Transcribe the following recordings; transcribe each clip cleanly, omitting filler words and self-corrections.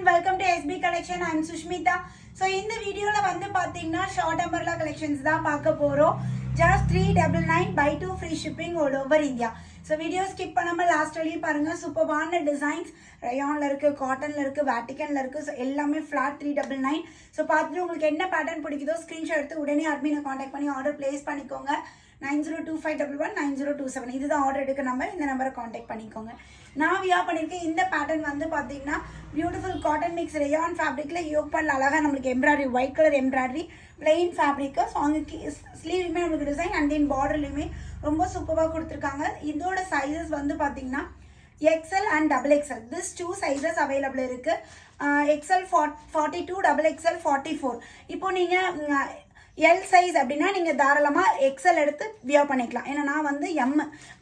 welcome to SB Collection. I am Sushmita. So in the video la vandu pathina short umbrella collections da paaka porom. Just 399 buy 2 free shipping all over India. So video skip பண்ணாம last வரையும் பாருங்க. சூப்பரான designs ரயான்ல இருக்கு, காட்டன்ல இருக்கு, வாட்டிகன்ல இருக்கு. So எல்லாமே flat 399. So பார்த்துட்டு உங்களுக்கு என்ன பேட்டர்ன் பிடிக்குதோ ஸ்க்ரீன்ஷாட் எடுத்து உடனே அட்மினை காண்டாக்ட் பண்ணி ஆர்டர் பிளேஸ் பண்ணிக்கோங்க. 9025119027 இதுதான் ஆர்டர் எடுக்க நம்பர். இந்த நம்பரை காண்டாக்ட் பண்ணிக்கோங்க. நான் வியர் பண்ணியிருக்கேன் இந்த பேட்டர்ன் வந்து பார்த்தீங்கன்னா பியூட்டிஃபுல் காட்டன் மிக்ஸ் ரயான் ஃபேப்ரிக்ல யோக்பால் அழகாக நம்மளுக்கு embroidery white colour embroidery plain fabric. So அங்கே ஸ்லீவ்லையுமே நம்மளுக்கு டிசைன் அண்ட் தென் பார்டர்லையுமே ரொம்ப சூப்பராக கொடுத்துருக்காங்க. இதோட சைஸஸ் வந்து பார்த்தீங்கன்னா XL and XXL. This two sizes available இருக்கு. XL 42, XXL 44. இப்போ நீங்க L சைஸ் அப்படின்னா நீங்கள் தாராளமாக XL எடுத்து வியர் பண்ணிக்கலாம். ஏன்னா நான் வந்து M,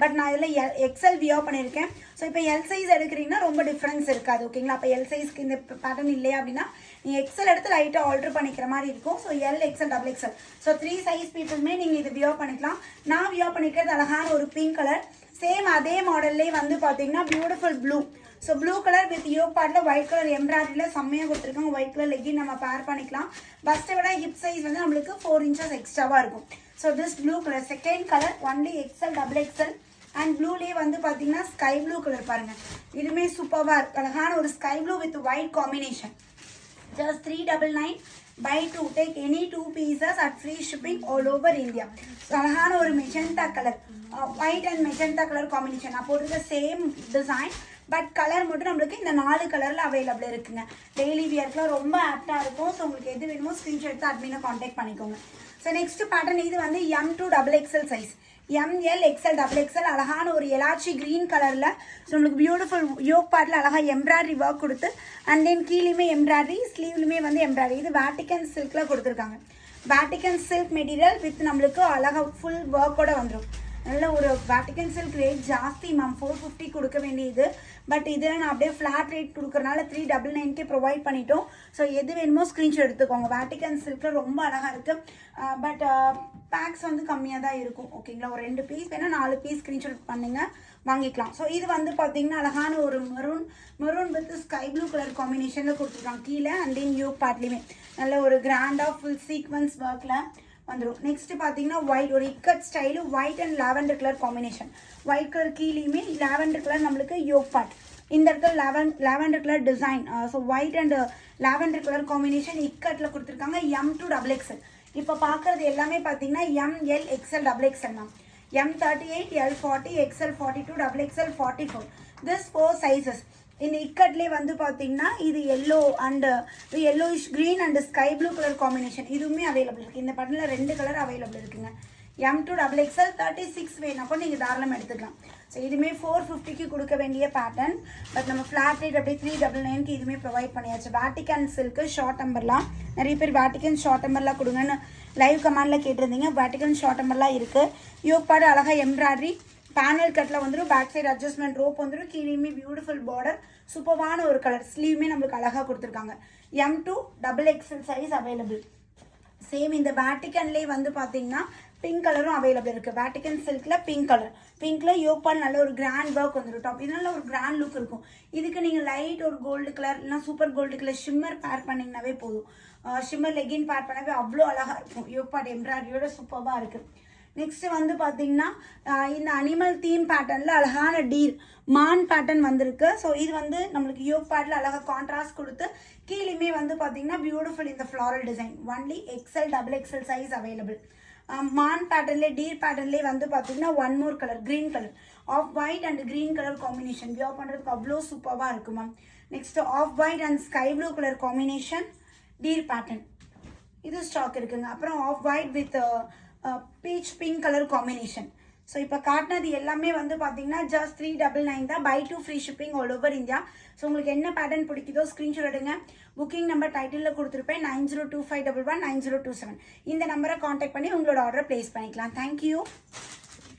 பட் நான் இதில் XL வியர் பண்ணியிருக்கேன். ஸோ இப்போ L சைஸ் எடுக்கிறீங்கன்னா ரொம்ப டிஃப்ரென்ஸ் இருக்காது. ஓகேங்களா? அப்போ L சைஸ்க்கு இந்த பேட்டர்ன் இல்லையா அப்படின்னா நீங்கள் XL எடுத்து லைட்டாக ஆல்ட்ரு பண்ணிக்கிற மாதிரி இருக்கும். So L, XL, XXL. So 3 size பீப்புளுமே நீங்கள் இது வியர் பண்ணிக்கலாம். நான் வியர் பண்ணிக்கிறது அழகான ஒரு பிங்க் கலர். சேம் அதே மாடல்லே வந்து பார்த்தீங்கன்னா beautiful blue. So blue colour with yoke பார்ட்டில் ஒயிட் கலர் எம்ப்ராய்டரியில் செம்மையாக கொடுத்துருக்காங்க. ஒயிட் கலர் லெக்கின் நம்ம பேர் பண்ணிக்கலாம். பஸ்ட்டை விட ஹிப் சைஸ் வந்து நம்மளுக்கு 4 inches எக்ஸ்ட்ராவாக இருக்கும். So this blue colour second colour only XL, XXL and ப்ளூலேயே வந்து பார்த்தீங்கன்னா ஸ்கை ப்ளூ கலர் பாருங்கள். இதுவுமே சூப்பராக இருக்கு. அழகான ஒரு sky blue with white combination. Just 399 buy 2 take any 2 pieces at free shipping all over India. So அழகான ஒரு magenta colour white and magenta colour combination. நான் போட்டிருக்க சேம் டிசைன் பட் கலர் மட்டும் நம்மளுக்கு இந்த 4 கலரில் அவைலபிள் இருக்குங்க. டெய்லி வியர்க்குலாம் ரொம்ப ஆப்டாக இருக்கும். ஸோ உங்களுக்கு எது வேணுமோ ஸ்க்ரீன்ஷாட் எடுத்து அட்மினை காண்டாக்ட் பண்ணிக்கோங்க. ஸோ நெக்ஸ்ட் பேட்டர்ன் இது வந்து M2 XXL size. ML, XL, XXL அழகான ஒரு எலாச்சி கிரீன் கலரில். ஸோ நம்மளுக்கு பியூட்டிஃபுல் யோக் பார்ட்டில் அழகாக எம்ப்ராய்டரி ஒர்க் கொடுத்து அண்ட் தென் கீழேயுமே எம்ப்ராய்டரி, ஸ்லீவ்லையுமே வந்து எம்ப்ராய்டரி. இது வேட்டிகன் சில்கில் கொடுத்துருக்காங்க. வேட்டிகன் சில்க் மெட்டீரியல் வித் நம்மளுக்கு அழகாக ஃபுல் ஒர்க்கோடு வந்துடும். நல்ல ஒரு வேட்டிகன் சில்க் ரேட் ஜாஸ்தி மேம், 450 கொடுக்க வேண்டியது. பட் இதில் நான் அப்படியே ஃப்ளாட் ரேட் கொடுக்குறனால 399 ப்ரொவைட் பண்ணிட்டோம். ஸோ எது வேணுமோ ஸ்க்ரீன்ஷாட் எடுத்துக்கோங்க. வேட்டிகன் சில்கில் ரொம்ப அழகாக இருக்குது. பட் பேக்ஸ் வந்து கம்மியாக தான் இருக்கும். ஓகேங்களா? ஒரு 2 பீஸ் வேணால் 4 பீஸ் ஸ்க்ரீன்ஷாட் பண்ணிங்க வாங்கிக்கலாம். ஸோ இது வந்து பார்த்தீங்கன்னா அழகான ஒரு maroon with sky blue colour காம்பினேஷனில் கொடுத்துருக்காங்க கீழே அண்ட் தென் யூ பார்ட்லேயுமே நல்ல ஒரு கிராண்டாக ஃபுல் சீக்வன்ஸ் ஒர்க்கில் வந்துடும். நெக்ஸ்ட் பார்த்தீங்கன்னா ஒயிட் ஒரு ikat style white and lavender colour combination. White colour கீழேயுமே லாவெண்டர் கலர் நம்மளுக்கு யோக் பார்ட். இந்த இடத்துல lavender colour design. So white and lavender colour combination இக்கட்டில் கொடுத்துருக்காங்க. M2 XXL. இப்போ பார்க்குறது எல்லாமே பார்த்தீங்கன்னா ML, XL, XXL ma'am. M38, L40, XL 42, XXL 44. This 4 sizes. இந்த இக்கட்லேயே வந்து பார்த்தீங்கன்னா இது yellow and yellowish green and sky blue colour combination இதுவுமே அவைலபிள் இருக்குது. இந்த பட்டனில் 2 கலர் அவைலபிள் இருக்குங்க. M2 XXL 36 வேணப்போ நீங்கள் தாராளமாக எடுத்துக்கலாம். ஸோ இதுவுமே 450க்கு கொடுக்க வேண்டிய பேட்டர்ன். பட் நம்ம ஃப்ளாட் ரேட் அப்படியே 399க்கு இதுவுமே ப்ரொவைட் பண்ணியாச்சு. வேட்டிகன் சில்க்கு ஷார்ட் அம்பர்லாம் நிறைய பேர் வேட்டிகன் ஷார்ட் அம்பர்லாம் கொடுங்கன்னு லைவ் கமெண்டில் கேட்டிருந்தீங்க. வேட்டிகன் ஷார்ட் அம்பர்லாம் இருக்குது. யோக் பாடு அழகாக எம்ப்ராய்டரி பேனல் கட்டில் வந்துடும். பேக் சைடு அட்ஜஸ்ட்மெண்ட் ரோப் வந்துடும். கீழேயுமே பியூட்டிஃபுல் பார்டர் சூப்பரான ஒரு கலர். ஸ்லீவுமே நம்மளுக்கு அழகாக கொடுத்துருக்காங்க. M2 XXL size available. Same இந்த வேட்டிகன்லேயே வந்து பார்த்தீங்கன்னா பிங்க் கலரும் அவைலபிள் இருக்குது. வேட்டிகன் சில்கில் பிங்க் கலர். பிங்க்கில் யோக்பால் நல்ல ஒரு கிராண்ட் ஒர்க் வந்துடும். டாப் இது நல்ல ஒரு கிராண்ட் லுக் இருக்கும். இதுக்கு நீங்கள் லைட் ஒரு கோல்டு கலர் இல்லைனா சூப்பர் கோல்டு கலர் ஷிம்மர் பேர் பண்ணிங்கனாவே போதும். ஷிம்மர் லெகின் பேர் பண்ணவே அவ்வளோ அழகாக இருக்கும். யோக்பாட் எம்ப்ராய்டரியோட சூப்பராக இருக்குது. நெக்ஸ்ட் வந்து பார்த்தீங்கன்னா இந்த அனிமல் தீம் பேட்டர்னில் அழகான டீர் மான் பேட்டர்ன் வந்திருக்கு. ஸோ இது வந்து நம்மளுக்கு யோக் பேட்டில் அழகாக கான்ட்ராஸ்ட் கொடுத்து கீழேயுமே வந்து பார்த்தீங்கன்னா பியூட்டிஃபுல் இந்த floral design. Only XL, XXL size available. மான் பேட்டர்ன்லேயே டீர் பேட்டர்ன்லேயே வந்து பார்த்தீங்கன்னா one more colour green colour off white and green colour combination wear பண்ணுறதுக்கு அவ்வளோ சூப்பராக இருக்கும் ma'am. Next off white and sky blue colour combination deer pattern இது ஸ்டாக் இருக்குங்க. அப்புறம் off white with peach pink colour combination. So இப்போ காட்டினது எல்லாமே வந்து பார்த்தீங்கன்னா ஜஸ்ட் 399 தான். Buy 2 free shipping all over India. So உங்களுக்கு என்ன பேட்டர்ன் பிடிக்குதோ ஸ்க்ரீன்ஷாட் எடுங்க. புக்கிங் நம்பர் டைட்டிலில் கொடுத்துருப்பேன் 9025119027. இந்த நம்பரை காண்டாக்ட் பண்ணி உங்களோட ஆர்டரை ப்ளேஸ் பண்ணிக்கலாம். தேங்க்யூ.